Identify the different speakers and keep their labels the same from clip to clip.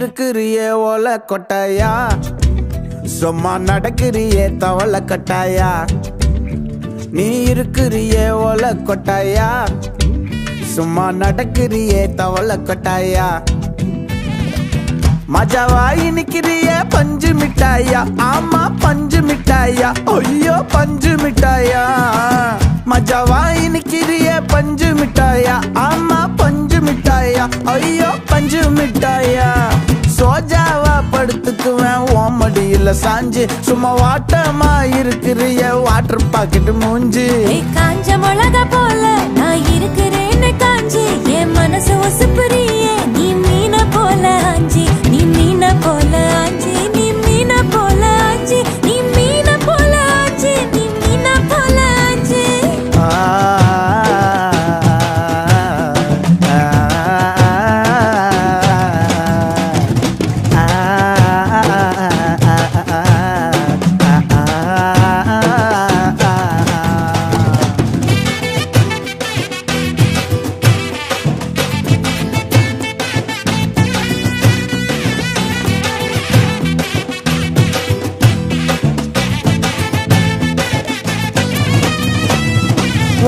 Speaker 1: இருக்கிறியே ஓலை கொட்டாயா, சும்மா நடக்கிறியே தவளை கட்டாயா. நீ இருக்கிறியே ஓலை கொட்டாயா, சும்மா நடக்கிறியே தவளை கொட்டாயா. மஜாவாய் நிக்கிறியே பஞ்சு மிட்டாயா, ஆமா பஞ்சு மிட்டாயா, ஐயோ பஞ்சு மிட்டாயா. மஜாவாய் நிக்கிறியே பஞ்சு மிட்டாயா, ஆமா பஞ்சு மிட்டாயா, ஐயோ பஞ்சு மிட்டாயா. சோஜாவா படுத்துக்குவேன் ஓமடியில சாஞ்சு, சும்மா வாட்டமா இருக்கிறிய வாட்டர் பாக்கெட் மூஞ்சி.
Speaker 2: காஞ்ச மிளகா போல நான் இருக்கிறேன்னு காஞ்சி, என் மனசு ஒசுப்புறியே நீ மீன போல ஆஞ்சி, நீ மீன போல ஆஞ்சி, நீ மீன போல ஆஞ்சி, நீ மீன போல ஆஞ்சி, நீ மீன போல ஆஞ்சி.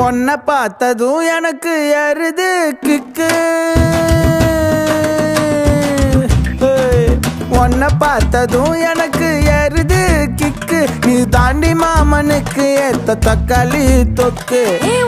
Speaker 1: உன்னை பார்த்ததும் எனக்கு ஏறுது கிக்கு, உன்னை பார்த்ததும் எனக்கு ஏறுது கிக்கு. நீ தாண்டி மாமனுக்கு ஏத்த தக்காளி தொக்கு.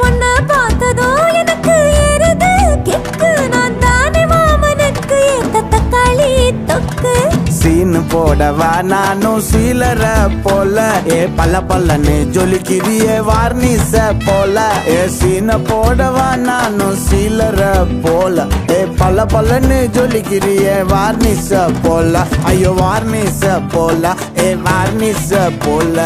Speaker 2: உன்னை பார்த்ததும் எனக்கு ஏறுது கிக்கு, நான் தாண்டி மாமனுக்கு ஏத்த தக்காளி தொக்கு.
Speaker 1: சீனு போடவா நானும் சீலர போல, ஏ பல்ல பல்லன்னு ஜொலிக்கிறியே வார்னிச போல. ஏ சீன போடவா நானும் சீலர போல, ஏ பல்ல பல்லன்னு ஜொலிக்கிறியே வார்னிச போல. ஐயோ வார்னிச போல, ஏ வார்னிச போல.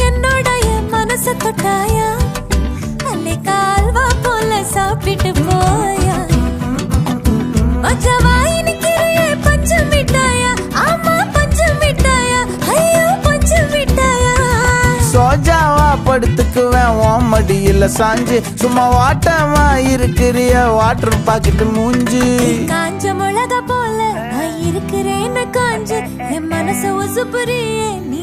Speaker 2: என்னோடைய மனச தொட்டாயா, அல்லே கால்வா போல சாப்பிட்டு போயா. மஜாவாய் நிக்கிறியே பஞ்சு மிட்டாயா, ஆமா பஞ்சு மிட்டாயா, ஐயோ பஞ்சு மிட்டாயா.
Speaker 1: சோஜாவா படுத்துக்குவேன் ஓமடியில சாஞ்சு, சும்மா வாட்டமா இருக்கிறிய வாட்டர் பாக்கெட் மூஞ்சி.
Speaker 2: காஞ்ச மிளகா போல நான் இருக்கிறேன்னு காஞ்சு, என் மனச ஒசுப்புறியே நீ